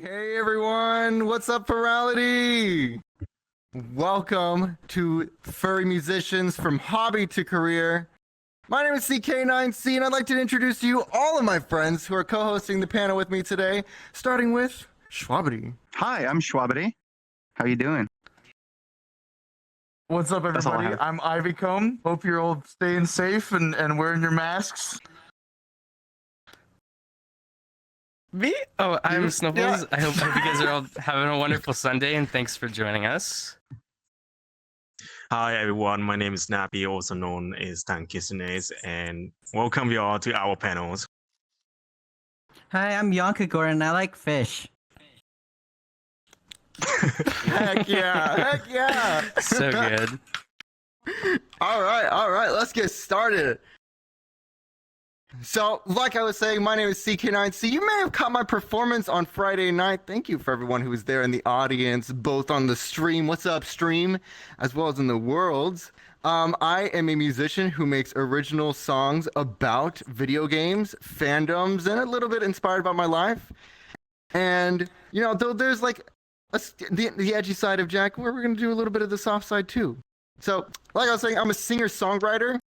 Hey everyone, what's up, Furality? Welcome to Furry Musicians from Hobby to Career. My name is CK9C, and I'd like to introduce to you all of my friends who are co-hosting the panel with me today, starting with Schwabity. Hi, I'm Schwabity. How you doing? What's up, That's all I everybody? have. I'm Ivycomb. Hope you're all staying safe and wearing your masks. Me? Oh, I'm You? Snuffles. Yeah. I hope you guys are all having a wonderful Sunday, and thanks for joining us. Hi everyone, my name is Snappy, also known as Tenkitsune, and welcome you all to our panels. Hi, I'm Yonka Gore and I like fish. Heck yeah. So good. All right, let's get started. So, like I was saying, my name is CK9C. You may have caught my performance on Friday night. Thank you for everyone who was there in the audience, both on the stream, what's up stream, as well as in the worlds. I am a musician who makes original songs about video games, fandoms, and a little bit inspired by my life. And, you know, though there's like the edgy side of Jack, we're going to do a little bit of the soft side too. So, like I was saying, I'm a singer-songwriter.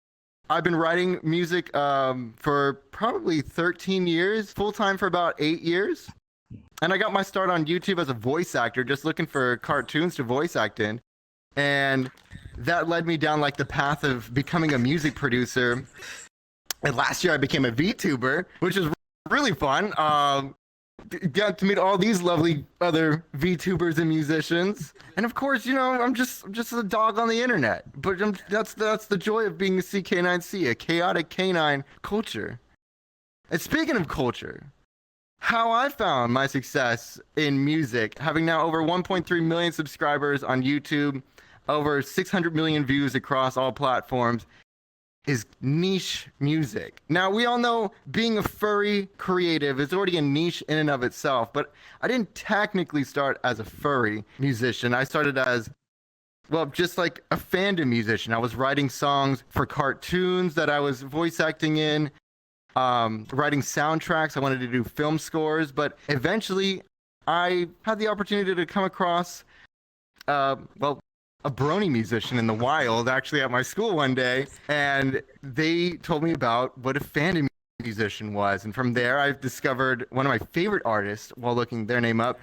I've been writing music for probably 13 years, full-time for about 8 years. And I got my start on YouTube as a voice actor, just looking for cartoons to voice act in. And that led me down like the path of becoming a music producer. And last year I became a VTuber, which is really fun. Got to meet all these lovely other VTubers and musicians, and of course, you know, I'm just a dog on the internet. But that's the joy of being a CK9C, a chaotic canine culture. And speaking of culture, how I found my success in music, having now over 1.3 million subscribers on YouTube, over 600 million views across all platforms, is niche music. Now, we all know being a furry creative is already a niche in and of itself, but I didn't technically start as a furry musician. I started as, well, just like a fandom musician. I was writing songs for cartoons that I was voice acting in, writing soundtracks. I wanted to do film scores, but eventually I had the opportunity to come across, a brony musician in the wild, actually at my school one day, and they told me about what a fandom musician was. And from there, I've discovered one of my favorite artists while looking their name up,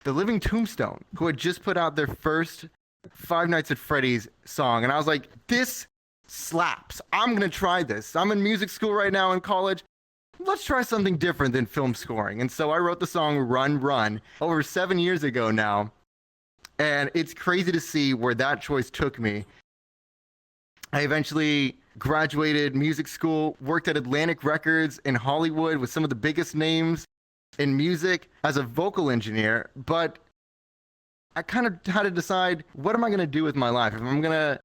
The Living Tombstone, who had just put out their first Five Nights at Freddy's song. And I was like, this slaps. I'm going to try this. I'm in music school right now in college. Let's try something different than film scoring. And so I wrote the song Run, Run over 7 years ago now. And it's crazy to see where that choice took me. I eventually graduated music school, worked at Atlantic Records in Hollywood with some of the biggest names in music as a vocal engineer. But I kind of had to decide, what am I going to do with my life? If I'm going to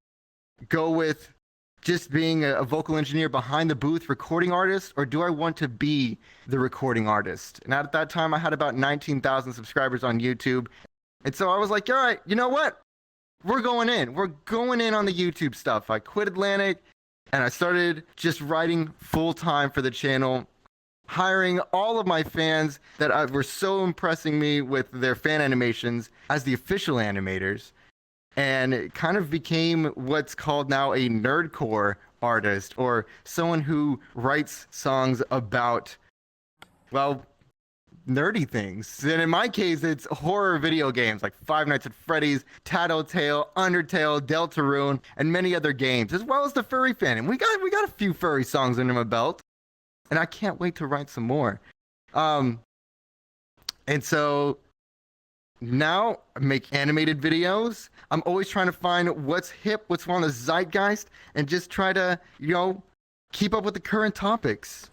go with just being a vocal engineer behind the booth recording artist, or do I want to be the recording artist? And at that time, I had about 19,000 subscribers on YouTube. And so I was like, all right, you know what? We're going in. We're going in on the YouTube stuff. I quit Atlantic and I started just writing full time for the channel, hiring all of my fans that were so impressing me with their fan animations as the official animators. And it kind of became what's called now a nerdcore artist, or someone who writes songs about, well, nerdy things. And in my case, it's horror video games like Five Nights at Freddy's, Tattletale, Undertale, Deltarune, and many other games, as well as the furry fandom. We got a few furry songs under my belt, and I can't wait to write some more. And so now I make animated videos. I'm always trying to find what's hip, what's on the zeitgeist, and just try to, you know, keep up with the current topics.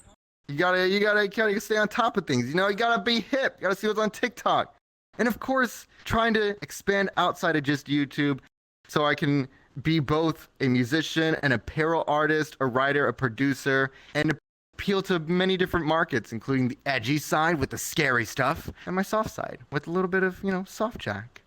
You gotta stay on top of things. You know, you gotta be hip. You gotta see what's on TikTok. And of course, trying to expand outside of just YouTube so I can be both a musician, an apparel artist, a writer, a producer, and appeal to many different markets, including the edgy side with the scary stuff, and my soft side with a little bit of, you know, soft jack.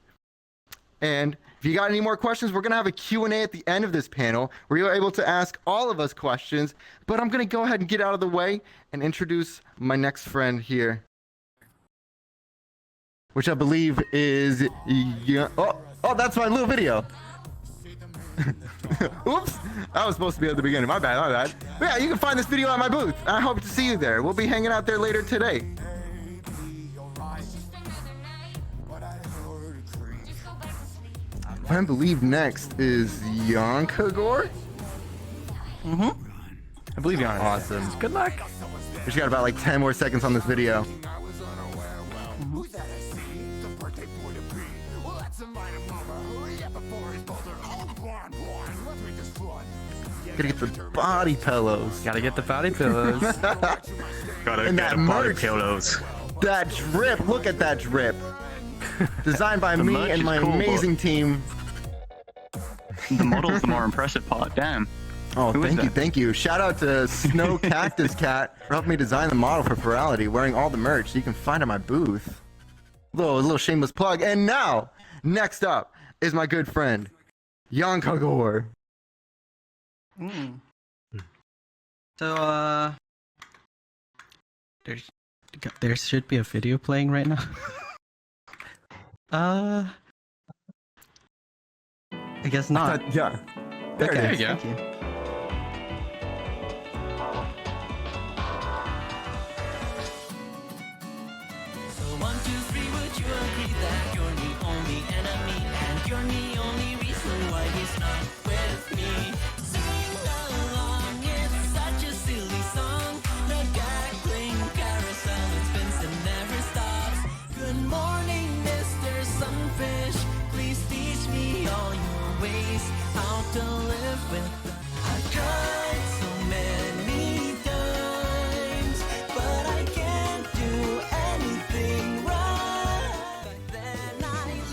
And if you got any more questions, we're going to have a Q&A at the end of this panel where you're able to ask all of us questions. But I'm going to go ahead and get out of the way and introduce my next friend here. which I believe is oh, that's my little video. Oops, I was supposed to be at the beginning. My bad. But yeah, you can find this video at my booth. I hope to see you there. We'll be hanging out there later today. I believe next is Yonka Gore. I believe you're on. Awesome. Good luck. We just got about like 10 more seconds on this video. Gotta get the body pillows. Gotta get the body pillows. Gotta And get that the body merch. pillows. That drip, look at that drip. Designed by me merch and is my cool, but- amazing team. The model's the more impressive part. Damn. Oh, Who is thank you. Shout out to Snow Cactus Cat for helping me design the model for Furality, wearing all the merch you can find at my booth. Little shameless plug. And now, next up is my good friend, Yonka Gore. So, there should be a video playing right now. I guess not. Yeah. There Okay, it is. you go. thank you. So 1, 2, 3, would you agree that you're the only enemy and you're the only reason why he's not with me? Sing along, it's such a silly song. The cackling carousel, it spins and never stops. Good morning, Mr. Sunfish. Please teach me all your ways, how to live with them. I've tried so many times, but I can't do anything right. Back then I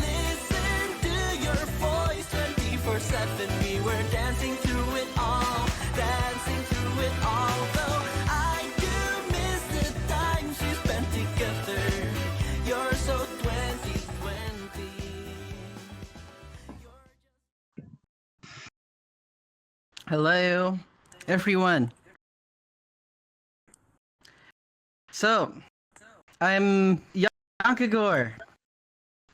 listened to your voice 24/7. We were dancing through it all, Though I do miss the times we spent together. You're so 2020. Hello, everyone. So, I'm Yonka Gore.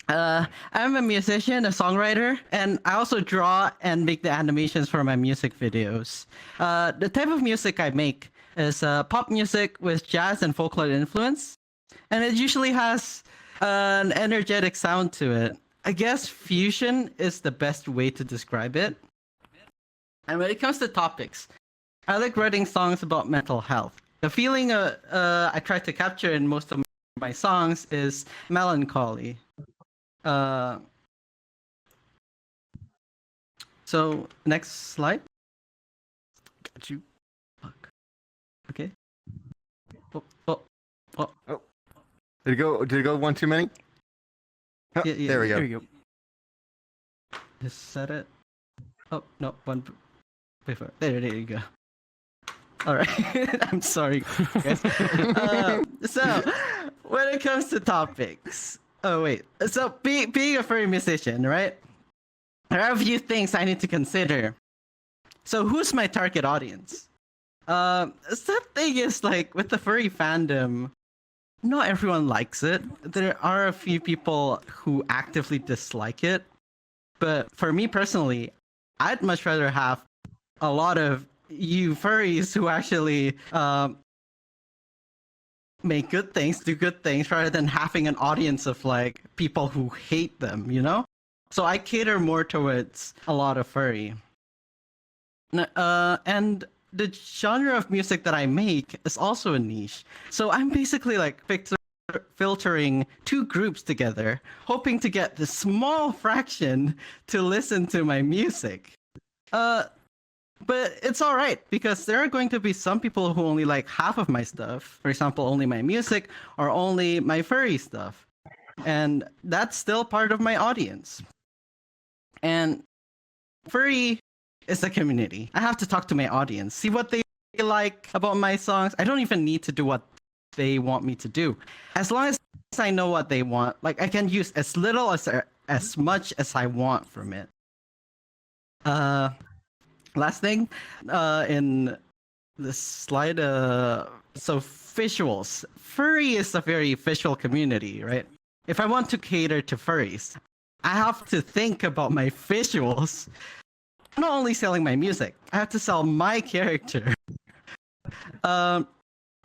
I'm a musician, a songwriter, and I also draw and make the animations for my music videos. The type of music I make is pop music with jazz and folklore influence, and it usually has an energetic sound to it. I guess fusion is the best way to describe it. And when it comes to topics, I like writing songs about mental health. The feeling I try to capture in most of my songs is melancholy. So next slide. Got you. Fuck. Okay. Oh. Did it go one too many? Oh, Yeah, there we go. Here we go. Just set it. Oh no, one before. There you go. All right. I'm sorry, guys. So, when it comes to topics, oh wait. So, being a furry musician, right? There are a few things I need to consider. So, who's my target audience? The thing is, like, with the furry fandom, not everyone likes it. There are a few people who actively dislike it. But for me personally, I'd much rather have a lot of you furries who actually make good things, do good things, rather than having an audience of like people who hate them, you know? So I cater more towards a lot of furry. And the genre of music that I make is also a niche. So I'm basically like filtering two groups together, hoping to get the small fraction to listen to my music. But it's all right because there are going to be some people who only like half of my stuff. For example, only my music or only my furry stuff. And that's still part of my audience. And furry is a community. I have to talk to my audience, see what they like about my songs. I don't even need to do what they want me to do. As long as I know what they want, like I can use as little as much as I want from it. Last thing, in this slide, so visuals. Furry is a very visual community, right? if I want to cater to furries, I have to think about my visuals. I'm not only selling my music, I have to sell my character.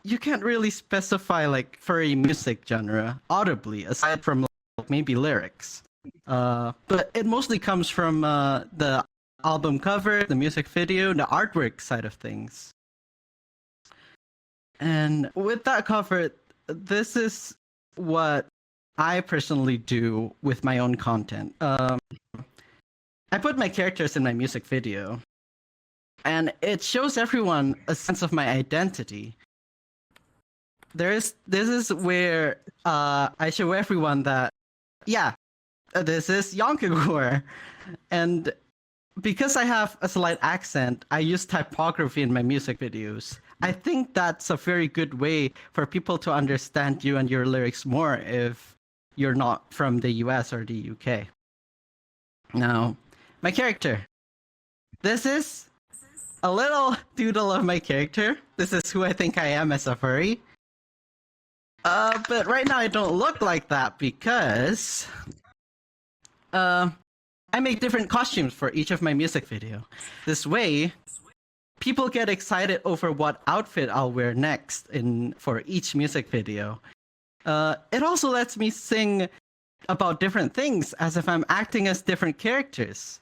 You can't really specify like furry music genre audibly, aside from like, maybe lyrics. But it mostly comes from the album cover, the music video, the artwork side of things. And with that covered, this is what I personally do with my own content. I put my characters in my music video, and it shows everyone a sense of my identity. This is where I show everyone that, yeah, this is Yonka Gore. And because I have a slight accent, I use typography in my music videos. I think that's a very good way for people to understand you and your lyrics more if you're not from the US or the UK. Now, my character. This is a little doodle of my character. This is who I think I am as a furry. But right now I don't look like that because I make different costumes for each of my music video. This way, people get excited over what outfit I'll wear next for each music video. It also lets me sing about different things as if I'm acting as different characters.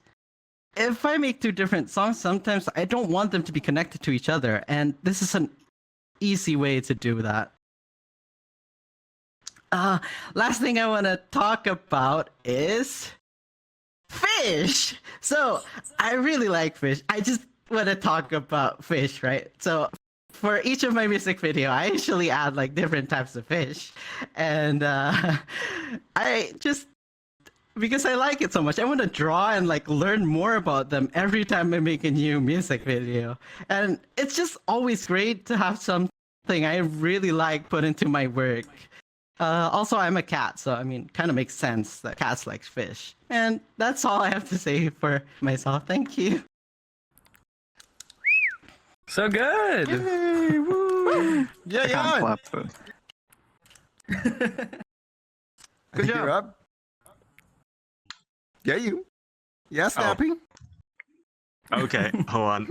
If I make two different songs, sometimes I don't want them to be connected to each other, and this is an easy way to do that. Last thing I want to talk about is fish. So I really like fish. I just want to talk about fish, right? So for each of my music video, I usually add like different types of fish, and I just, because I like it so much, I want to draw and like learn more about them every time I make a new music video. And it's just always great to have something I really like put into my work. Also, I'm a cat, so I mean, kind of makes sense that cats like fish. And that's all I have to say for myself. Thank you. So good. Yay, woo. Yeah, I can't yeah. clap though. Good job. You're up. Yeah, you. Yeah, Snappy. Okay, hold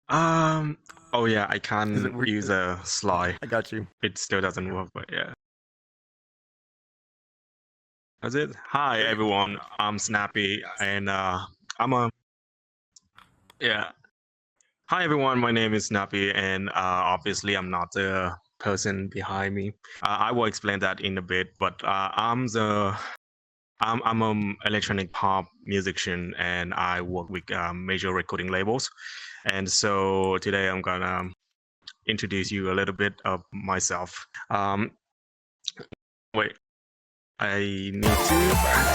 on. Oh yeah, I Is it can't weird? use a slide. I got you. It still doesn't work, but yeah. That's it. Hi everyone, I'm Snappy, and yeah. Hi everyone, my name is Snappy, and obviously I'm not the person behind me. I will explain that in a bit, but I'm an electronic pop musician, and I work with major recording labels. And so today I'm gonna introduce you a little bit of myself. Wait, I need to.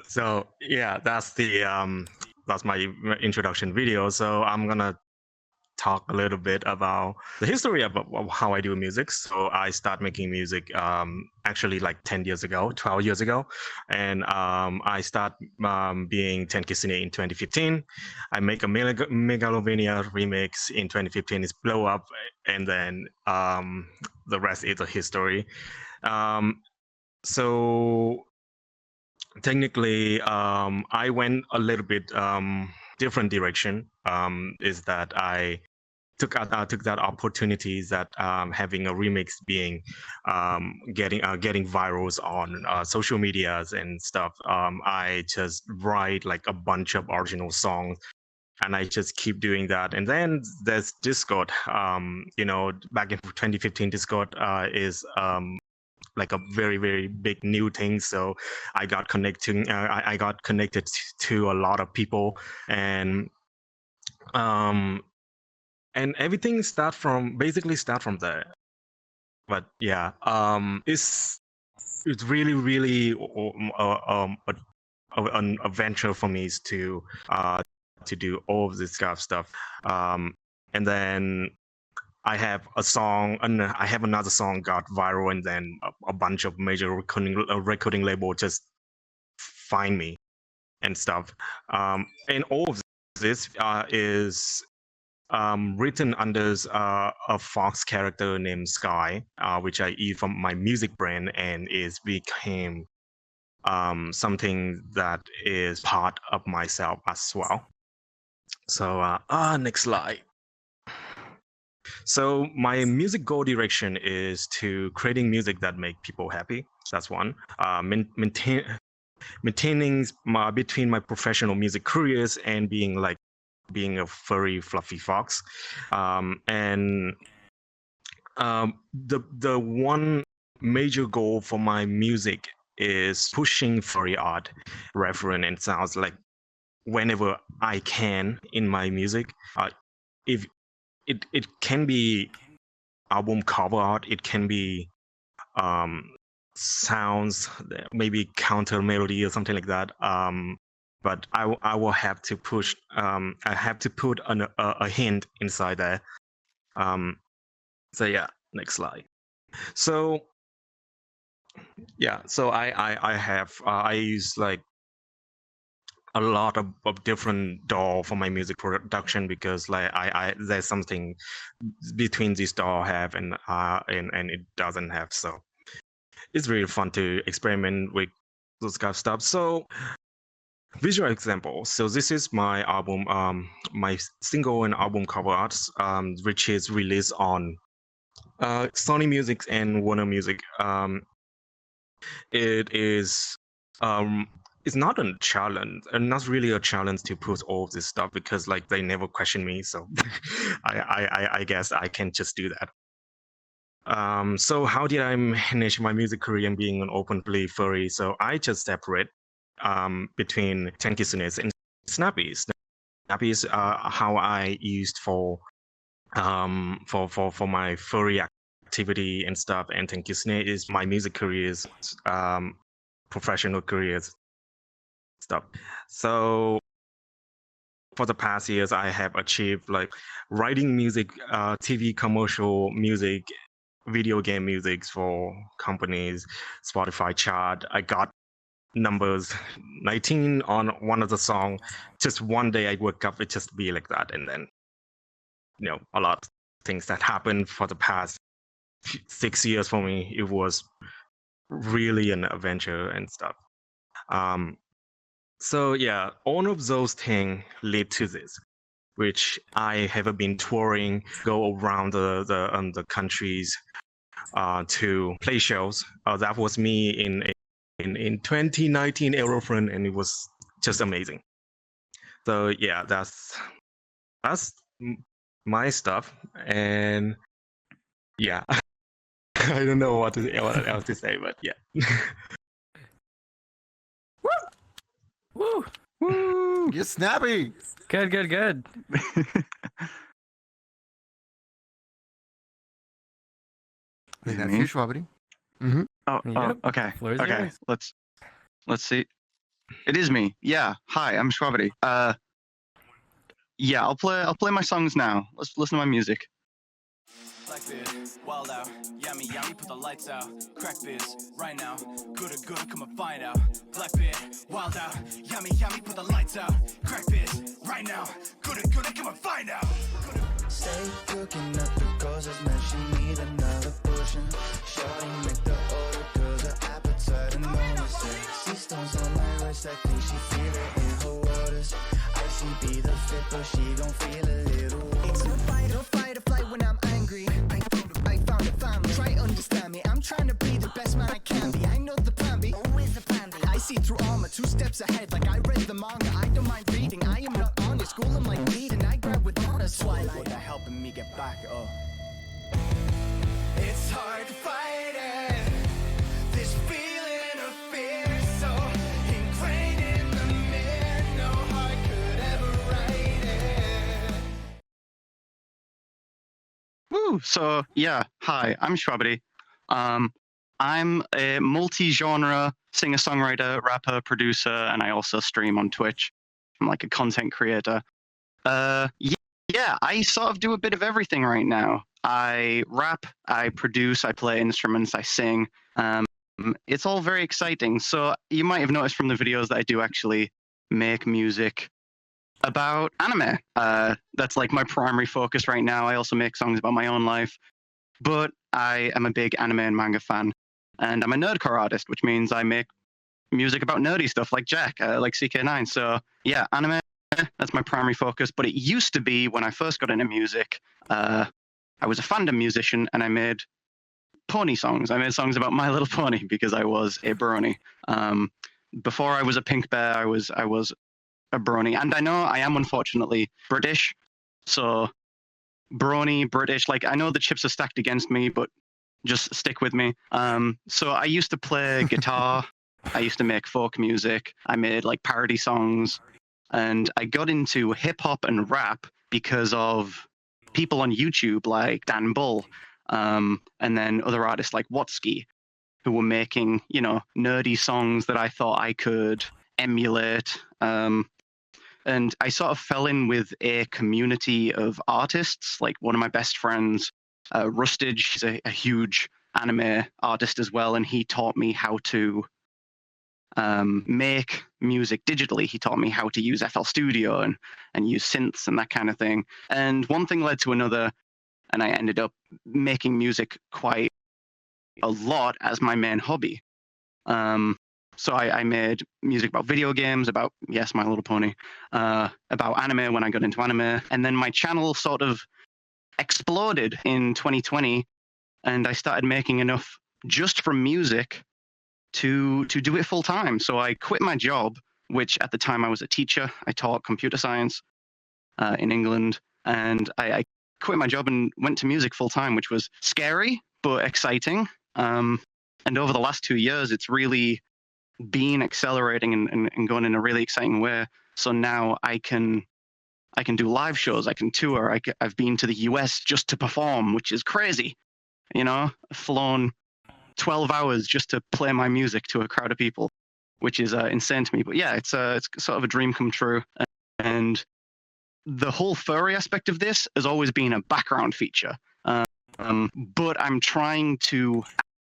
So yeah, that's my introduction video. So I'm gonna talk a little bit about the history of how I do music. So I started making music actually like 10 years ago, 12 years ago, and I started being Tenkitsune in 2015. I make a Megalovania remix in 2015. It's blow up, and then the rest is a history. So technically, I went a little bit different direction. Is that I took that opportunity that having a remix being getting virals on social medias and stuff. I just write like a bunch of original songs, and I just keep doing that. And then there's Discord. Back in 2015, Discord is like a very, very big new thing. So I got connected to a lot of people, and everything start from there. But yeah, it's really, really an adventure for me to do all of this kind of stuff. And then I have a song, and I have another song got viral, and then a bunch of major recording label just find me and stuff. And all of this is written under a Fox character named Sky, which I use from my music brand, and is became something that is part of myself as well. So next slide. So my music goal direction is to creating music that make people happy. That's one. Maintaining between my professional music careers and being a furry, fluffy fox. And the one major goal for my music is pushing furry art, reference, and sounds like whenever I can in my music. If it can be album cover art, it can be sounds, maybe counter melody or something like that. But I will have to push. I have to put a hint inside there. So yeah, next slide. So yeah, so I use like a lot of different DAW for my music production, because like there's something between this DAW have and it doesn't have. So it's really fun to experiment with those kind of stuff. So visual example. So this is my album, my single and album cover arts, which is released on Sony Music and Warner Music. It is it's not a challenge, and not really a challenge to put all of this stuff, because like they never question me. So I guess I can just do that. So how did I manage my music career and being an openly furry? So I just separate between Tenkitsune and Snappy. Snappy is how I used for my furry activity and stuff, and Tenkitsune is my music careers, professional careers stuff. So for the past years, I have achieved like writing music, TV commercial music, video game music for companies, Spotify chart. I got numbers 19 on one of the song. Just one day I woke up, it just be like that. And then, a lot of things that happened for the past 6 years for me. It was really an adventure and stuff. So yeah, all of those things lead to this, which I have been touring, go around the countries to play shows. That was me in 2019 Eurofront, and it was just amazing. So yeah, that's my stuff, and yeah, I don't know what else to say, but yeah. Woo! Woo! Get snappy! Good. Is that you, Schwabity? Mm-hmm. Oh, okay. Floor's Okay, yours. let's see. It is me. Yeah. Hi, I'm Schwabity. Yeah, I'll play my songs now. Let's listen to my music. Blackbeard, wild out, yummy, put the lights out. Crack biz, right now, good, come and find out. Blackbeard, wild out, yummy, put the lights out. Crack biz, right now, good, come and find out. Stay cooking up the causes, man, she need another portion. Shorty make the order, cause her appetite and bonus. Sea stones on my wrist, I think she feel it in her waters. Icy be the fit, but she gon' feel a little. It's a fight, to school, I'm like me, and I grab with honors. Twilight are helping me get back up. It's hard to fight it. This feeling of fear so ingrained in the mirror. No heart could ever write it. Woo! So yeah, hi, I'm Schwabity. I'm a multi-genre singer-songwriter, rapper, producer, and I also stream on Twitch. I'm like a content creator. Yeah, I sort of do a bit of everything right now. I rap, I produce, I play instruments, I sing. It's all very exciting. So you might have noticed from the videos that I do actually make music about anime. That's like my primary focus right now. I also make songs about my own life, but I am a big anime and manga fan, and I'm a nerdcore artist, which means I make music about nerdy stuff like Jack, like CK9. So yeah, anime, that's my primary focus. But it used to be when I first got into music, I was a fandom musician and I made pony songs. I made songs about My Little Pony because I was a brony. Before I was a pink bear, I was a brony. And I know I am unfortunately British. So brony, British, like I know the chips are stacked against me, but just stick with me. So I used to play guitar. I used to make folk music. I made like parody songs. And I got into hip hop and rap because of people on YouTube like Dan Bull, and then other artists like Watsky, who were making, you know, nerdy songs that I thought I could emulate. And I sort of fell in with a community of artists. Like one of my best friends, Rustage, he's a huge anime artist as well, and he taught me how to make music digitally. He taught me how to use FL Studio and use synths and that kind of thing. And one thing led to another, and I ended up making music quite a lot as my main hobby. So I made music about video games, about, yes, My Little Pony, about anime when I got into anime. And then my channel sort of exploded in 2020, and I started making enough just from music to do it full time. So I quit my job, which at the time I was a teacher. I taught computer science in England, and I quit my job and went to music full time, which was scary but exciting. And over the last 2 years, it's really been accelerating and going in a really exciting way. So now I can do live shows, I can tour. I've been to the US just to perform, which is crazy. You know, I've flown 12 hours just to play my music to a crowd of people, which is insane to me. But yeah, it's sort of a dream come true. And the whole furry aspect of this has always been a background feature. But I'm trying to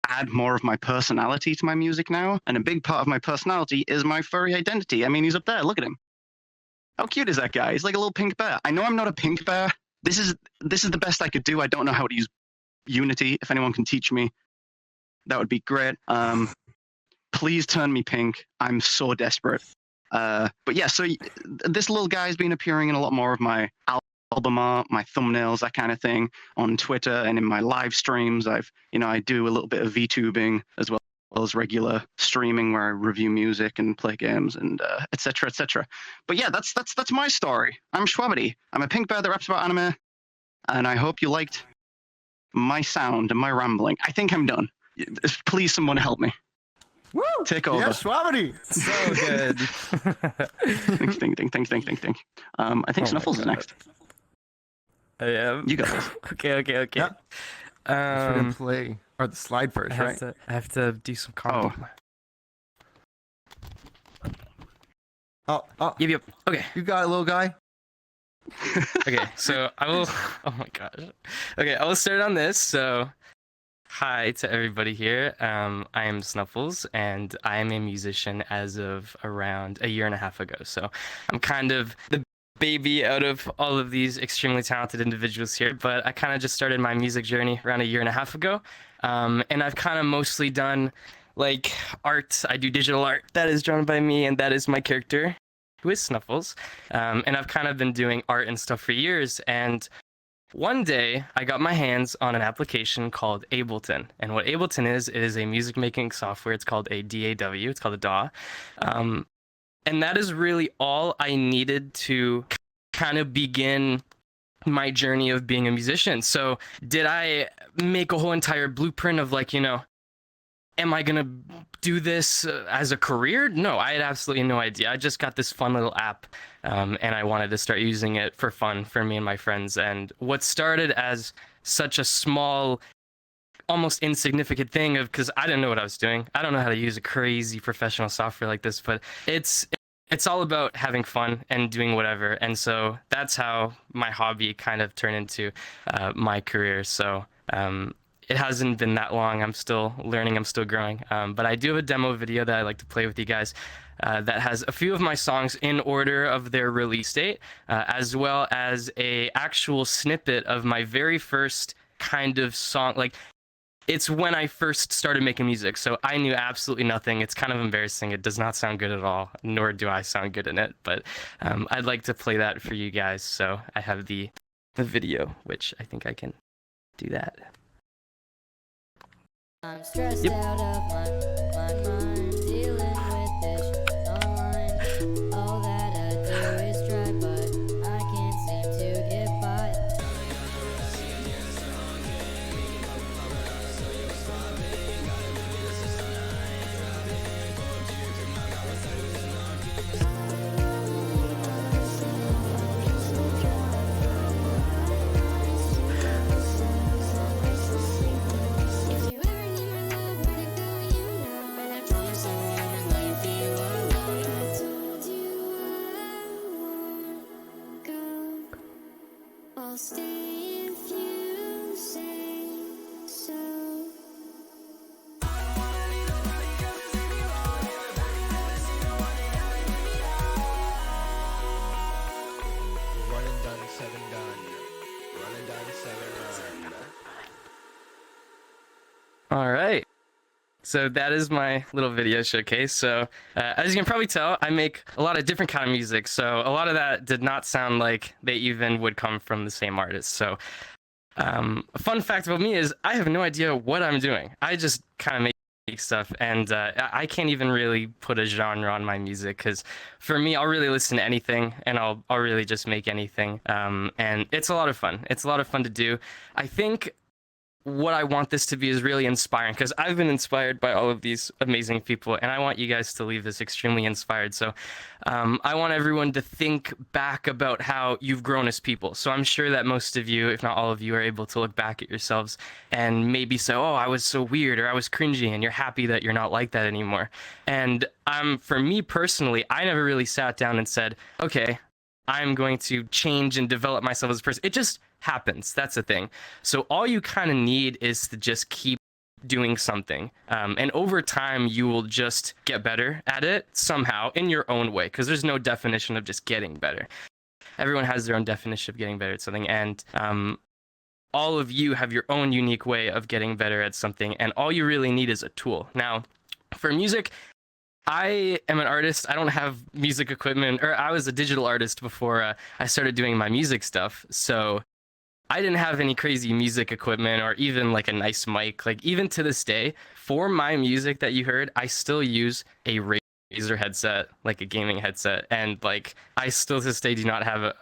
add more of my personality to my music now. And a big part of my personality is my furry identity. I mean, he's up there. Look at him. How cute is that guy? He's like a little pink bear. I know I'm not a pink bear. This is the best I could do. I don't know how to use Unity. If anyone can teach me, that would be great. Please turn me pink. I'm so desperate. But yeah, so this little guy's been appearing in a lot more of my album art, my thumbnails, that kind of thing, on Twitter and in my live streams. I do a little bit of VTubing as well as regular streaming where I review music and play games and et cetera, et cetera. But yeah, that's my story. I'm Schwabity. I'm a pink bear that raps about anime, and I hope you liked my sound and my rambling. I think I'm done. Please, someone help me. Woo! Take over. Yes, Schwabity. So good. Think. I think Snuffles is next. I am. You got this. Okay. Yep. We're gonna play or the slide first, right? I have to do some content. Oh, Yep. Okay. you got it, little guy. Okay, so I will. Oh my gosh. Okay, I will start on this. So, hi to everybody here. I am Snuffles, and I am a musician as of around a year and a half ago. So, I'm kind of the baby out of all of these extremely talented individuals here. But I kind of just started my music journey around a year and a half ago, and I've kind of mostly done like art. I do digital art that is drawn by me, and that is my character, who is Snuffles. And I've kind of been doing art and stuff for years. And one day I got my hands on an application called Ableton. And what Ableton is, it is a music making software. It's called a DAW. It's called a DAW. And that is really all I needed to kind of begin my journey of being a musician. So did I make a whole entire blueprint of like, am I going to do this as a career? No, I had absolutely no idea. I just got this fun little app, and I wanted to start using it for fun for me and my friends. And what started as such a small, almost insignificant thing of, because I didn't know what I was doing. I don't know how to use a crazy professional software like this, but it's all about having fun and doing whatever. And so that's how my hobby kind of turned into my career. So it hasn't been that long. I'm still learning. I'm still growing. But I do have a demo video that I like to play with you guys that has a few of my songs in order of their release date, as well as a actual snippet of my very first kind of song. Like, it's when I first started making music, so I knew absolutely nothing. It's kind of embarrassing. It does not sound good at all, nor do I sound good in it. But I'd like to play that for you guys. So I have the video, which I think I can do that. I'm stressed out of my mind, dealing with this shit online. All that I do is try, but I can't seem to get by. If you ever need my love, where to go, you know. And I promise I won't leave you alone. I told you I won't go. I'll stay if you say so. One and done, seven done. One and done, seven run. All right. So that is my little video showcase. So as you can probably tell, I make a lot of different kind of music. So a lot of that did not sound like they even would come from the same artist. So a fun fact about me is I have no idea what I'm doing. I just kind of make stuff, and I can't even really put a genre on my music, because for me, I'll really listen to anything, and I'll really just make anything. And it's a lot of fun. It's a lot of fun to do. I think what I want this to be is really inspiring, because I've been inspired by all of these amazing people, and I want you guys to leave this extremely inspired. So I want everyone to think back about how you've grown as people. So I'm sure that most of you, if not all of you, are able to look back at yourselves and maybe say, oh, I was so weird, or I was cringy, and you're happy that you're not like that anymore. And for me personally, I never really sat down and said, okay, I'm going to change and develop myself as a person. It just happens. That's the thing. So all you kind of need is to just keep doing something. And over time, you will just get better at it somehow in your own way, because there's no definition of just getting better. Everyone has their own definition of getting better at something. And all of you have your own unique way of getting better at something. And all you really need is a tool. Now, for music, I am an artist. I don't have music equipment, or I was a digital artist before I started doing my music stuff. So I didn't have any crazy music equipment or even like a nice mic. Like, even to this day, for my music that you heard, I still use a Razer headset, like a gaming headset. And like, I still to this day do not have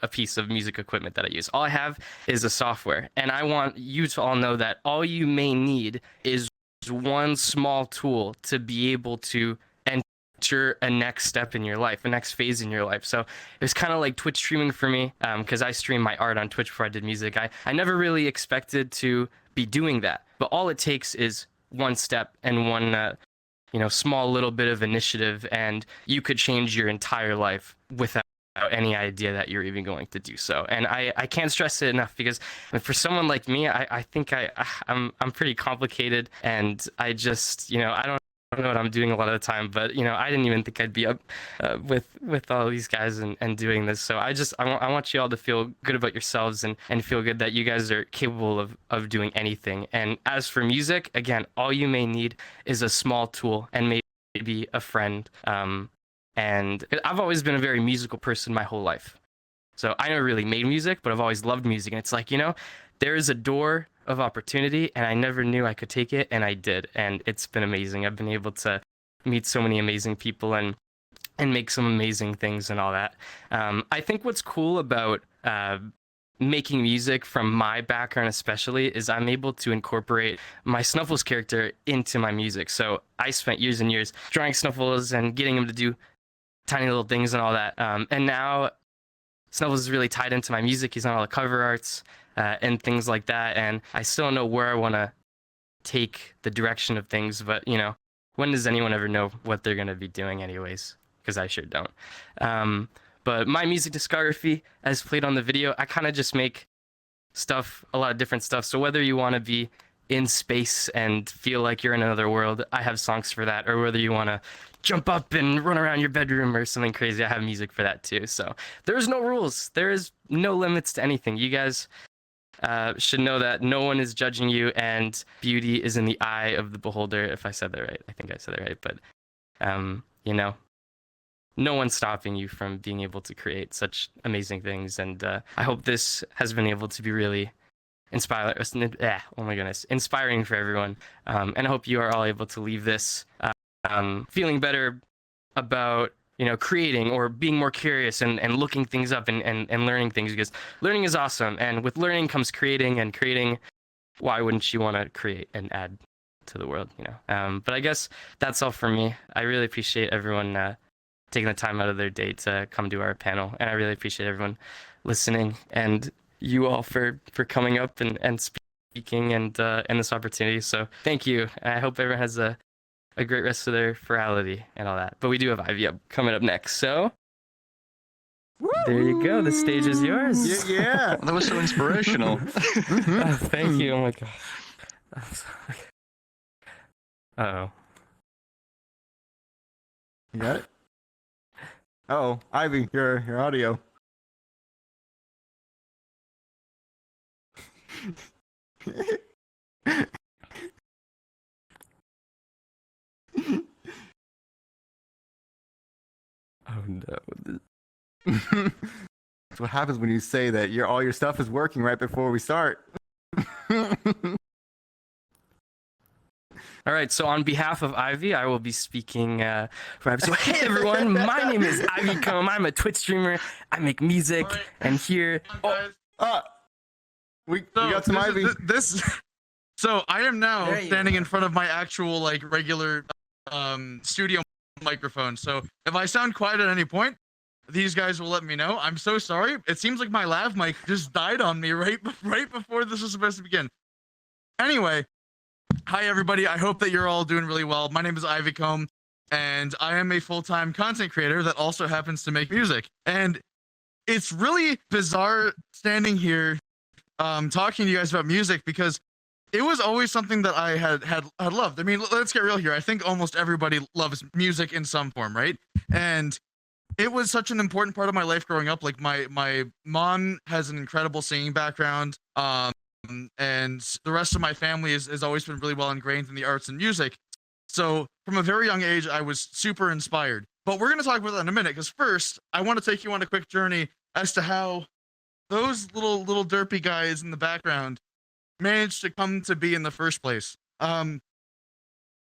a piece of music equipment that I use. All I have is a software. And I want you to all know that all you may need is one small tool to be able to enter a next step in your life, a next phase in your life. So it was kind of like Twitch streaming for me, because I streamed my art on Twitch before I did music. I never really expected to be doing that, but all it takes is one step and one small little bit of initiative, and you could change your entire life without any idea that you're even going to do so. And I can't stress it enough, because for someone like me, I think I'm pretty complicated, and I just, I don't know what I'm doing a lot of the time, but I didn't even think I'd be up with all these guys and doing this. So I want you all to feel good about yourselves and feel good that you guys are capable of doing anything. And as for music, again, all you may need is a small tool and maybe a friend. And I've always been a very musical person my whole life. So I never really made music, but I've always loved music. And it's like, there is a door of opportunity, and I never knew I could take it, and I did. And it's been amazing. I've been able to meet so many amazing people, and and make some amazing things and all that. I think what's cool about making music from my background especially is I'm able to incorporate my Snuffles character into my music. So I spent years and years drawing Snuffles and getting him to do tiny little things and all that. And now Snuffles is really tied into my music. He's on all the cover arts and things like that. And I still don't know where I want to take the direction of things, but you know, when does anyone ever know what they're going to be doing anyways? Because I sure don't. But my music discography, as played on the video, I kind of just make stuff, a lot of different stuff. So whether you want to be in space and feel like you're in another world, I have songs for that. Or whether you want to jump up and run around your bedroom or something crazy, I have music for that too. So there's no rules. There is no limits to anything. You guys should know that no one is judging you, and beauty is in the eye of the beholder. If I said that right, I think I said it right. But you know, no one's stopping you from being able to create such amazing things. And I hope this has been able to be really inspiring for everyone. And I hope you are all able to leave this feeling better about, you know, creating or being more curious and looking things up and learning things, because learning is awesome. And with learning comes creating, and creating, why wouldn't you want to create and add to the world, you know? But I guess that's all for me. I really appreciate everyone taking the time out of their day to come to our panel. And I really appreciate everyone listening, and you all for coming up and speaking and this opportunity. So thank you. I hope everyone has a great rest of their Furality and all that. But we do have Ivy up coming up next. So there you go. The stage is yours. Yeah. That was so inspirational. Oh, thank you. Oh my god. I'm sorry. Uh-oh. You got it? Uh-oh. Ivy, your audio. Oh no. That's what happens when you say that all your stuff is working right before we start. All right, so on behalf of Ivy, I will be speaking for Ivy. So, hey everyone, my name is Ivycomb. I'm a Twitch streamer. I make music, and here. We got some Ivy. So I am now There you standing go. in front of my actual like regular studio microphone. So if I sound quiet at any point, these guys will let me know. I'm so sorry. It seems like my lav mic just died on me right before this was supposed to begin. Anyway, hi everybody. I hope that you're all doing really well. My name is Ivycomb, and I am a full-time content creator that also happens to make music. And it's really bizarre standing here talking to you guys about music, because it was always something that I had loved. I mean, let's get real here. I think almost everybody loves music in some form, right? And it was such an important part of my life growing up. Like my mom has an incredible singing background, and the rest of my family has always been really well ingrained in the arts and music. So from a very young age, I was super inspired. But we're going to talk about that in a minute, because first, I want to take you on a quick journey as to how those little derpy guys in the background managed to come to be in the first place.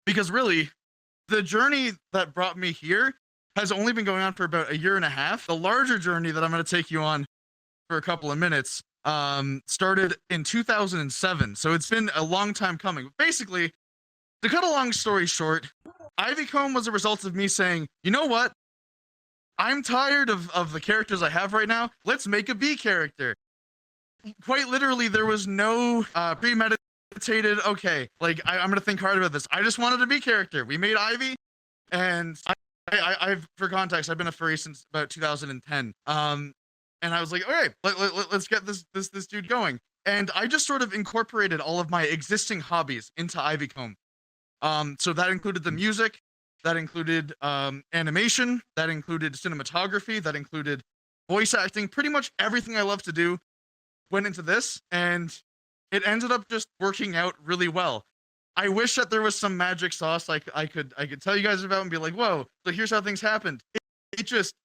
Because really, the journey that brought me here has only been going on for about a year and a half. The larger journey that I'm going to take you on for a couple of minutes started in 2007. So it's been a long time coming. Basically, to cut a long story short, Ivycomb was a result of me saying, you know what? I'm tired of the characters I have right now. Let's make a B character. Quite literally, there was no premeditated, okay, like I'm going to think hard about this. I just wanted a B character. We made Ivy, and I've, for context, I've been a furry since about 2010. And I was like, all right, let's get this dude going. And I just sort of incorporated all of my existing hobbies into Ivycomb. So that included the music, that included animation, that included cinematography, that included voice acting. Pretty much everything I love to do went into this, and it ended up just working out really well. I wish that there was some magic sauce I could tell you guys about and be like, whoa, so here's how things happened.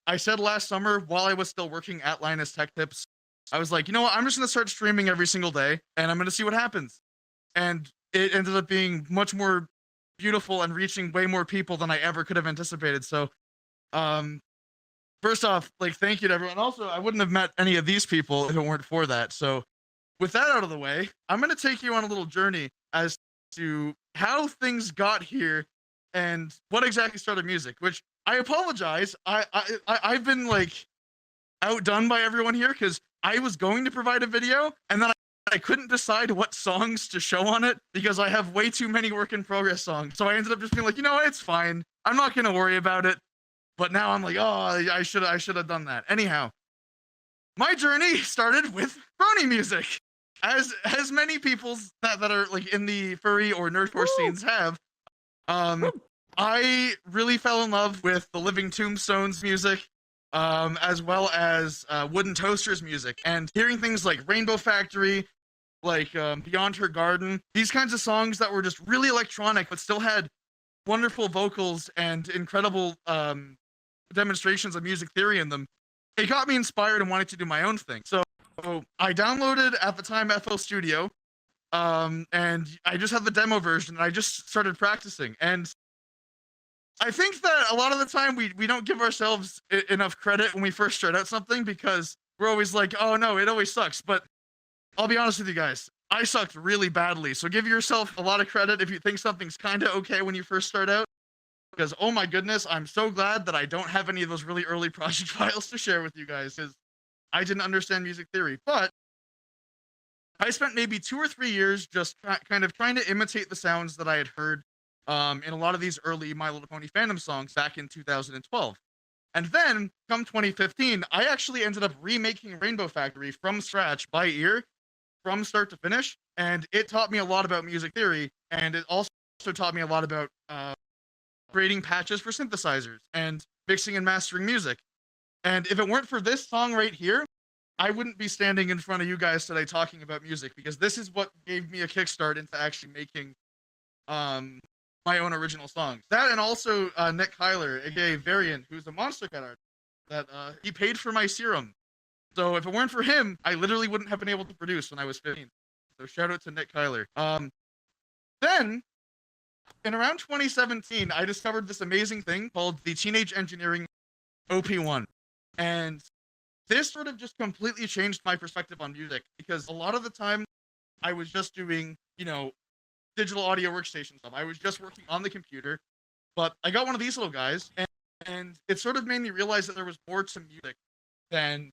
I said last summer while I was still working at Linus Tech Tips, I was like, you know what, I'm just gonna start streaming every single day and I'm gonna see what happens. And it ended up being much more beautiful and reaching way more people than I ever could have anticipated. So First off, like, thank you to everyone. Also, I wouldn't have met any of these people if it weren't for that. So, with that out of the way, I'm going to take you on a little journey as to how things got here and what exactly started music, which I apologize. I've been, like, outdone by everyone here because I was going to provide a video and then I couldn't decide what songs to show on it because I have way too many work in progress songs. So I ended up just being like, you know what, it's fine. I'm not going to worry about it. But now I'm like, oh, I should have done that. Anyhow, my journey started with brony music, as many people that are like in the furry or nerdcore scenes have. I really fell in love with the Living Tombstones music, as well as Wooden Toasters music, and hearing things like Rainbow Factory, like Beyond Her Garden, these kinds of songs that were just really electronic but still had wonderful vocals and incredible demonstrations of music theory in them. It got me inspired and wanted to do my own thing. So I downloaded at the time FL Studio, and I just had the demo version and I just started practicing. And I think that a lot of the time we don't give ourselves enough credit when we first start out something because we're always like, oh no, it always sucks. But I'll be honest with you guys, I sucked really badly. So give yourself a lot of credit if you think something's kind of okay when you first start out. Because, oh my goodness, I'm so glad that I don't have any of those really early project files to share with you guys, because I didn't understand music theory. But I spent maybe 2 or 3 years just kind of trying to imitate the sounds that I had heard in a lot of these early My Little Pony fandom songs back in 2012. And then, come 2015, I actually ended up remaking Rainbow Factory from scratch by ear, from start to finish. And it taught me a lot about music theory, and it also taught me a lot about creating patches for synthesizers and mixing and mastering music. And if it weren't for this song right here, I wouldn't be standing in front of you guys today talking about music, because this is what gave me a kickstart into actually making my own original songs. That, and also Nick Kyler, aka Variant, who's a Monster Cat artist, that he paid for my serum. So if it weren't for him, I literally wouldn't have been able to produce when I was 15. So shout out to Nick Kyler. Then in around 2017, I discovered this amazing thing called the Teenage Engineering OP1. And this sort of just completely changed my perspective on music, because a lot of the time I was just doing, you know, digital audio workstation stuff. I was just working on the computer, but I got one of these little guys, and it sort of made me realize that there was more to music than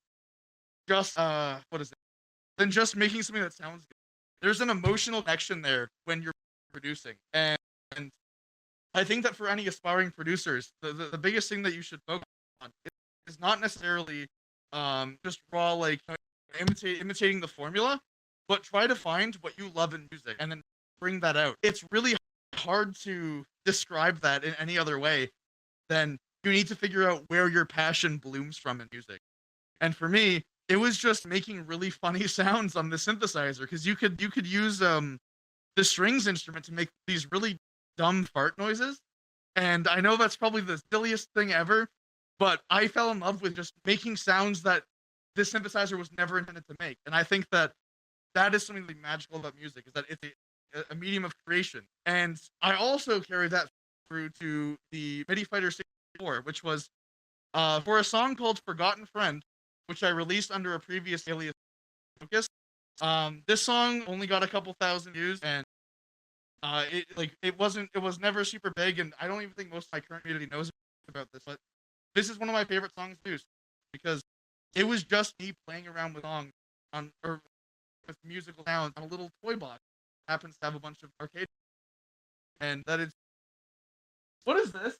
just, than just making something that sounds good. There's an emotional connection there when you're producing. And I think that for any aspiring producers, the biggest thing that you should focus on is not necessarily just raw, like, imitating the formula, but try to find what you love in music and then bring that out. It's really hard to describe that in any other way than you need to figure out where your passion blooms from in music. And for me, it was just making really funny sounds on the synthesizer, because you could use the strings instrument to make these really dumb fart noises. And I know that's probably the silliest thing ever, but I fell in love with just making sounds that this synthesizer was never intended to make. And I think that that is something really magical about music, is that it's a medium of creation. And I also carried that through to the MIDI Fighter 64, which was for a song called Forgotten Friend, which I released under a previous alias Focus. This song only got a couple thousand views, and it was never super big, and I don't even think most of my current community knows about this, but this is one of my favorite songs to do, because it was just me playing around with songs with musical sounds on a little toy box. It happens to have a bunch of arcade, and that is. What is this?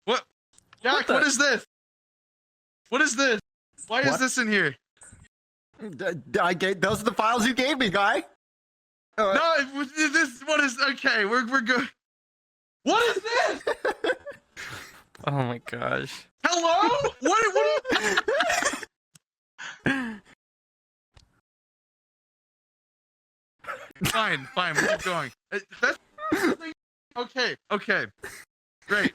What? Jack, what is this? What is this? Why is this in here? I gave those are the files you gave me, guy. No, this. What is? Okay, we're good. What is this? Oh my gosh. Hello? What Fine, we'll keep going. That's okay, great.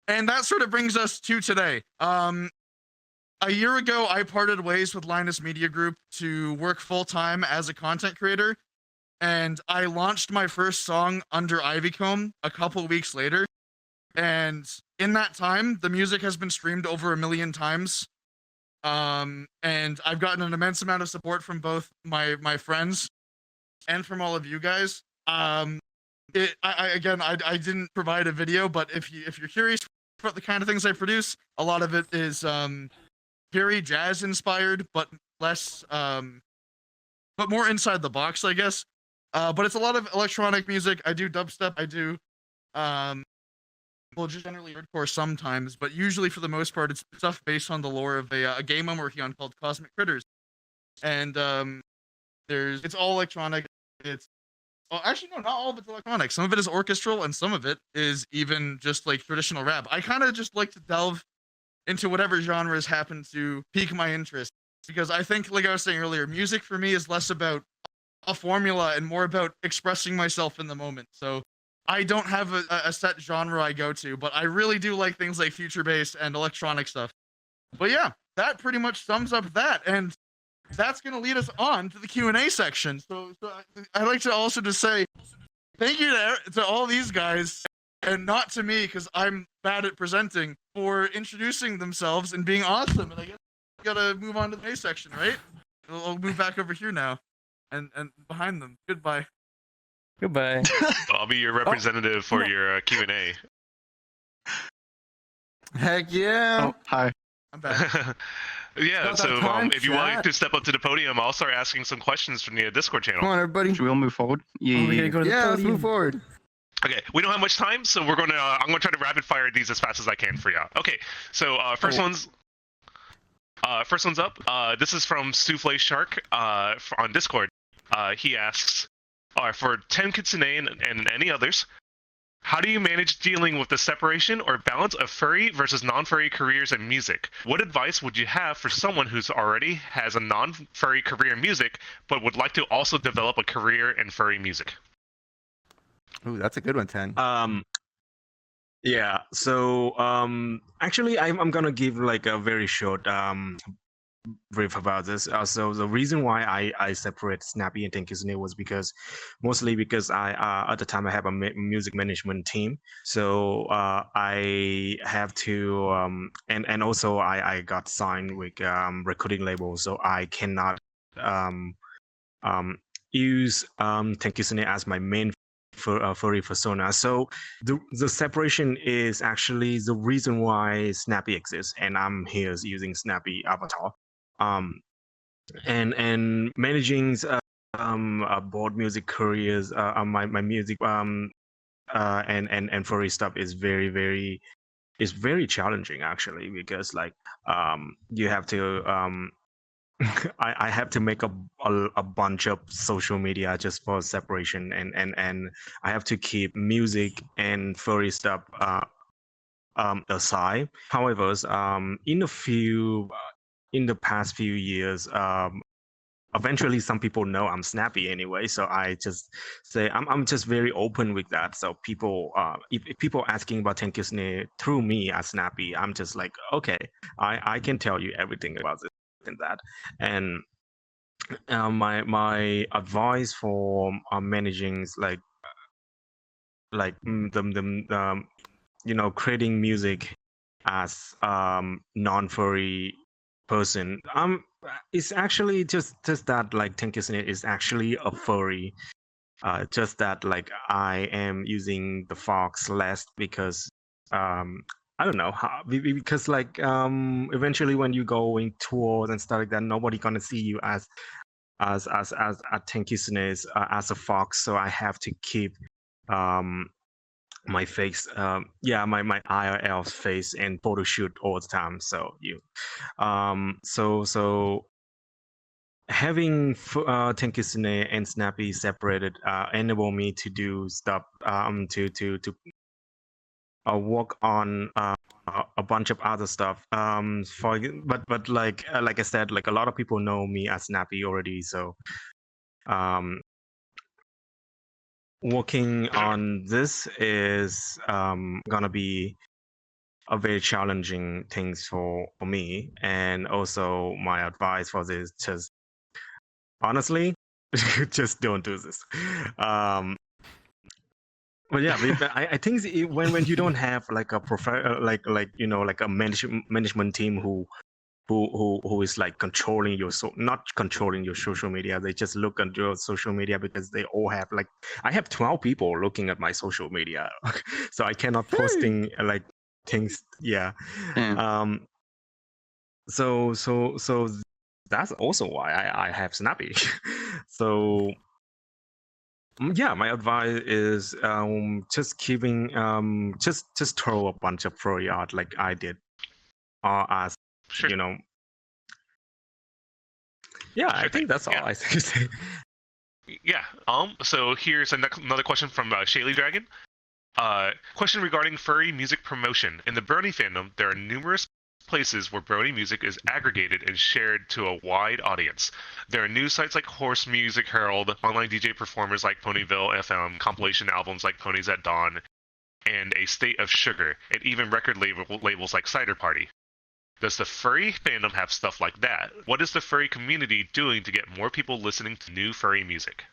And that sort of brings us to today. A year ago, I parted ways with Linus Media Group to work full-time as a content creator, and I launched my first song under Ivycomb a couple weeks later. And in that time, the music has been streamed over 1 million times. And I've gotten an immense amount of support from both my friends and from all of you guys. I didn't provide a video, but if you're curious about the kind of things I produce, a lot of it is very jazz inspired, but less but more inside the box, I guess. But it's a lot of electronic music. I do dubstep. I do well, just generally nerdcore sometimes, but usually for the most part, it's stuff based on the lore of a game I'm working on called Cosmic Critters. And it's all electronic. It's actually no, not all of it's electronic. Some of it is orchestral, and some of it is even just like traditional rap. I kind of just like to delve into whatever genres happen to pique my interest, because I think, like I was saying earlier, music for me is less about a formula and more about expressing myself in the moment. So I don't have a set genre I go to, but I really do like things like future bass and electronic stuff. But yeah, that pretty much sums up that, and that's going to lead us on to the Q&A section. So I'd like to also just say thank you to all these guys, and not to me because I'm bad at presenting, for introducing themselves and being awesome. And I guess we got to move on to the A section, right? I'll move back over here now, and behind them. Goodbye. Goodbye. I'll be your representative for your Q&A. Heck yeah. Oh, hi. I'm back. Yeah, Got that so time if you want chat. to step up to the podium, I'll start asking some questions from the Discord channel. Come on, everybody. Should we all move forward? Oh, we gotta go to the Yeah, let's podium. move forward. Okay, we don't have much time, so I'm gonna try to rapid fire these as fast as I can for you. Okay, so first one's up. This is from Souffle Shark on Discord. He asks, for Tenkitsune and any others, how do you manage dealing with the separation or balance of furry versus non-furry careers in music? What advice would you have for someone who's already has a non-furry career in music, but would like to also develop a career in furry music? Ooh, that's a good one, 10. Yeah. So actually, I'm gonna give like a very short brief about this. So the reason why I separate Snappy and Tenkitsune was mostly because I at the time I have a music management team, so I have to and also I got signed with recording label, so I cannot use Tenkitsune as my main furry persona. So the separation is actually the reason why Snappy exists, and I'm here using Snappy avatar. And managing board music careers, my music and furry stuff is very challenging actually, because like you have to I have to make a bunch of social media just for separation, and I have to keep music and furry stuff aside. However, in the past few years, eventually some people know I'm Snappy anyway, so I just say I'm just very open with that. So people, if people asking about Tenkitsune through me as Snappy, I'm just like, okay, I can tell you everything about this and that. And my advice for managing creating music as non-furry person, it's actually just that like Tenkitsune is actually a furry, just that like I am using the fox less because I don't know how, because like eventually when you go in tours and stuff like that, nobody gonna see you as a Tenkitsune as a fox, so I have to keep my face, my IRL face and photo shoot all the time. So so having Tenkitsune and Snappy separated enable me to do stuff, to work on a bunch of other stuff. But like I said, like a lot of people know me as Snappy already, so working on this is gonna be a very challenging thing for me. And also my advice for this, just honestly, just don't do this. But yeah, I think when you don't have like a like like a management team who is like controlling your not controlling your social media. They just look at your social media because they all have like I have 12 people looking at my social media, so I cannot posting like things. Yeah. So that's also why I have Snappy. So yeah, my advice is just keeping just throw a bunch of furry art like I did, as Sure. Yeah, I Sure think thing. that's all Yeah. I think to say. Yeah. So here's another question from Shaylee Dragon. Question regarding furry music promotion. In the Brony fandom, there are numerous places where Brony music is aggregated and shared to a wide audience. There are news sites like Horse Music Herald, online DJ performers like Ponyville FM, compilation albums like Ponies at Dawn, and A State of Sugar, and even record labels like Cider Party. Does the furry fandom have stuff like that? What is the furry community doing to get more people listening to new furry music?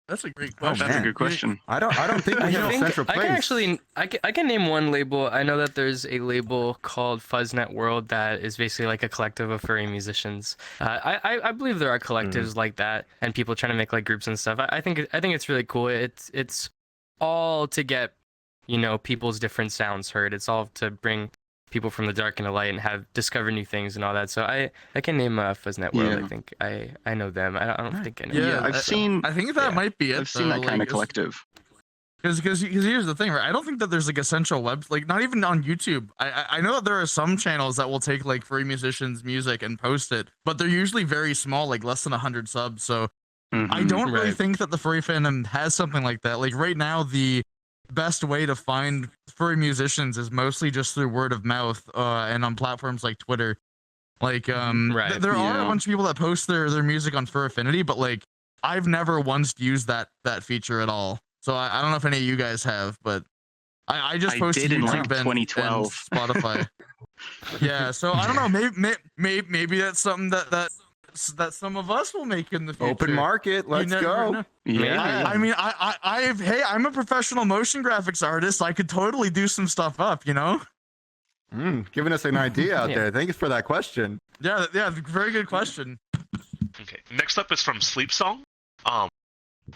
That's a great Oh, question. That's a man. good question. I don't think we I have a think central I place. can actually I can name one label. I know that there's a label called Fuzznet World that is basically like a collective of furry musicians. I believe there are collectives like that and people trying to make like groups and stuff. I think it's really cool. It's all to get people's different sounds heard. It's all to bring people from the dark into light and have discover new things and all that. So I can name Fuzznet World. Yeah. I think I know them. I don't think I know. Yeah, I've seen I think that might be it. I've seen that kind of collective. Because here's the thing, right? I don't think that there's like a central web, like not even on YouTube. I know that there are some channels that will take like furry musicians' music and post it, but they're usually very small, like less than 100 subs. So I don't really Right. think that the furry fandom has something like that. Like right now, the best way to find furry musicians is mostly just through word of mouth and on platforms like Twitter. Like Right. there are a Yeah. bunch of people that post their music on Fur Affinity, but like I've never once used that feature at all. So I don't know if any of you guys have, but I just I posted did in, YouTube like, and 2012. Spotify. Yeah, so I don't know. Maybe that's something that some of us will make in the future. Open market. You Let's never go. know. Yeah. I mean, hey, I'm a professional motion graphics artist. I could totally do some stuff up, Giving us an idea out Yeah. there. Thank you for that question. Yeah, very good question. Okay. Next up is from Sleep Song.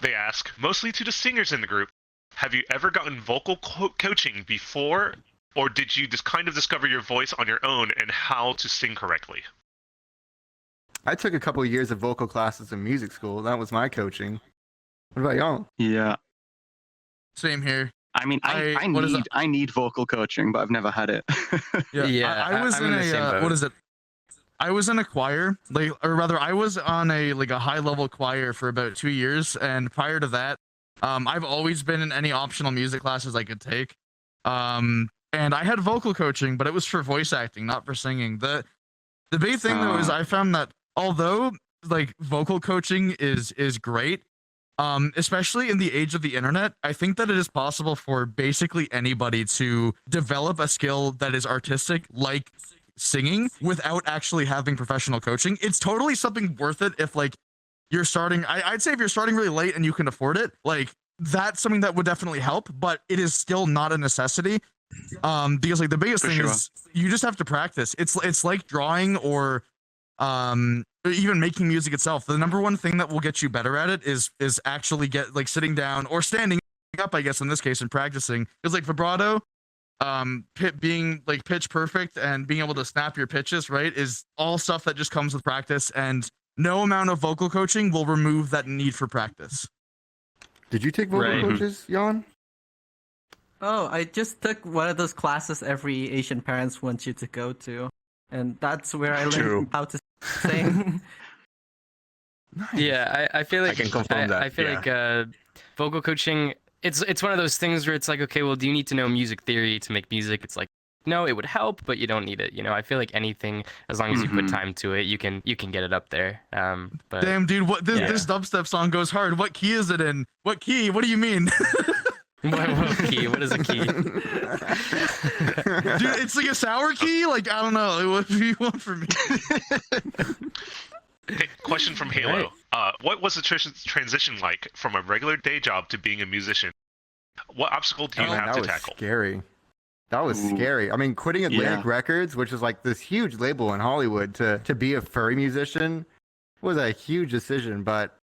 They ask, mostly to the singers in the group, have you ever gotten vocal coaching before, or did you just kind of discover your voice on your own and how to sing correctly? I took a couple of years of vocal classes in music school. That was my coaching. What about y'all? Yeah. Same here. I mean, I what is it? need vocal coaching, but I've never had it. Yeah, I was I'm in in the same a boat. what is it? I was in a choir, or rather, I was on a high level choir for about 2 years, and prior to that, I've always been in any optional music classes I could take, and I had vocal coaching, but it was for voice acting, not for singing. The big thing though is I found that although like vocal coaching is great, especially in the age of the internet, I think that it is possible for basically anybody to develop a skill that is artistic, like singing, without actually having professional coaching. It's totally something worth it if like you're starting. I'd say if you're starting really late and you can afford it, like that's something that would definitely help, but it is still not a necessity. Because like the biggest For thing sure. is you just have to practice. It's like drawing or even making music itself. The number one thing that will get you better at it is actually sitting down or standing up, I guess in this case, and practicing. It's like vibrato, being like pitch perfect and being able to snap your pitches right is all stuff that just comes with practice, and no amount of vocal coaching will remove that need for practice. Did you take vocal Right. coaches, Jan? Oh, I just took one of those classes every Asian parents want you to go to, and that's where I learned True. how to sing. Yeah, I feel like I can confirm that, I feel yeah. like vocal coaching. It's one of those things where it's like, okay, well, do you need to know music theory to make music? It's like, no, it would help, but you don't need it. I feel like anything, as long as you put Mhm. time to it, you can get it up there. But Damn, dude, what yeah. this dubstep song goes hard. What key is it in? What key? What do you mean? what key? What is a key? Dude, it's like a sour key. Like I don't know. What do you want from me? Hey, question from Halo. What was the transition like from a regular day job to being a musician? What obstacle do you have that to was tackle? scary. That was scary. I mean, quitting Atlantic Records, which is like this huge label in Hollywood, to be a furry musician was a huge decision. But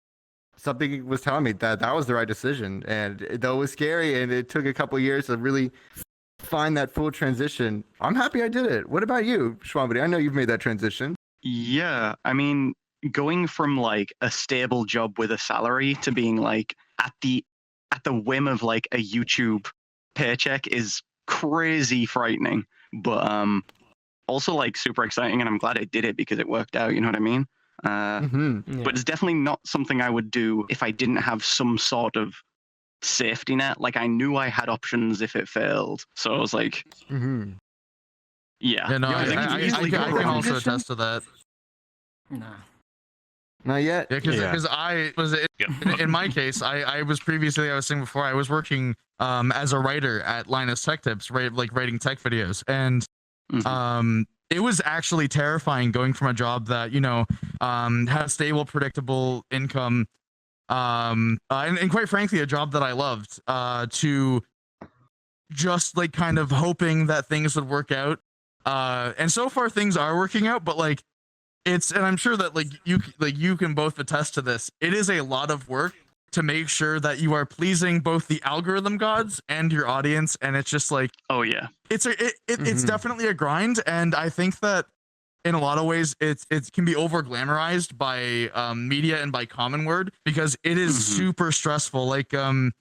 something was telling me that was the right decision, and though it was scary, and it took a couple years to really find that full transition. I'm happy I did it. What about you, Schwabity? I know you've made that transition. Yeah, I mean, going from like a stable job with a salary to being like at the whim of like a YouTube paycheck is crazy frightening, but also like super exciting, and I'm glad I did it because it worked out. You know what I mean? But it's definitely not something I would do if I didn't have some sort of safety net. Like I knew I had options if it failed, so I was like, Yeah, no, I can also attest to that. Nah. Not yet. Yeah, because I was in my case, I was previously, I was saying before, I was working as a writer at Linus Tech Tips, right, like writing tech videos, and it was actually terrifying going from a job that had stable, predictable income, and quite frankly, a job that I loved, to just like kind of hoping that things would work out. And so far things are working out, but like and I'm sure that you can both attest to this. It is a lot of work to make sure that you are pleasing both the algorithm gods and your audience, and it's just like, oh yeah, it's definitely a grind, and I think that in a lot of ways it can be over glamorized by media and by common word, because it is super stressful. Like right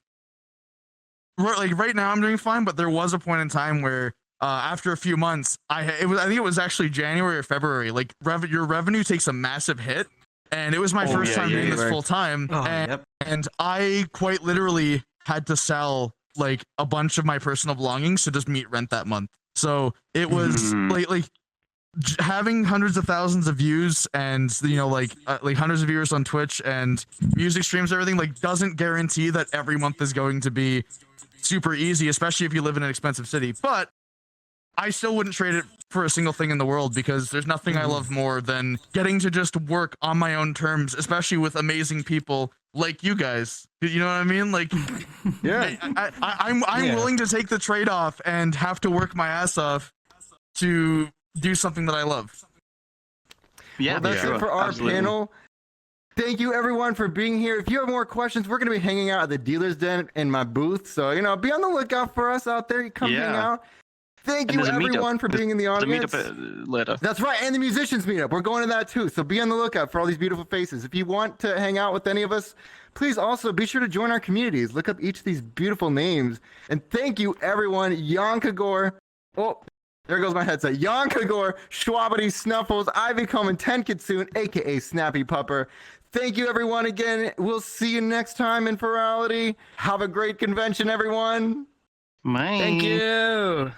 now I'm doing fine, but there was a point in time where after a few months, I think it was actually January or February, like your revenue takes a massive hit, and it was my first time doing this full time, and I quite literally had to sell like a bunch of my personal belongings to just meet rent that month. So it was like having hundreds of thousands of views and like hundreds of viewers on Twitch and music streams, everything like doesn't guarantee that every month is going to be super easy, especially if you live in an expensive city. But I still wouldn't trade it for a single thing in the world, because there's nothing I love more than getting to just work on my own terms, especially with amazing people like you guys. You know what I mean? Like, yeah, I'm willing to take the trade-off and have to work my ass off to do something that I love. Yeah, well, that's it for our panel. Thank you everyone for being here. If you have more questions, we're going to be hanging out at the dealer's den in my booth, so be on the lookout for us out there. You come hang out. Thank you everyone for being in the audience. There's a meetup later. That's right, and the musicians meetup. We're going to that too, so be on the lookout for all these beautiful faces. If you want to hang out with any of us, please also be sure to join our communities. Look up each of these beautiful names. And thank you everyone. Yonka Gore. Oh, there goes my headset. Yonka Gore, Schwabity, Snuffles, Ivycomb, and Tenkitsune, aka Snappy Pupper. Thank you everyone again. We'll see you next time in Furality. Have a great convention, everyone. Bye. Thank you.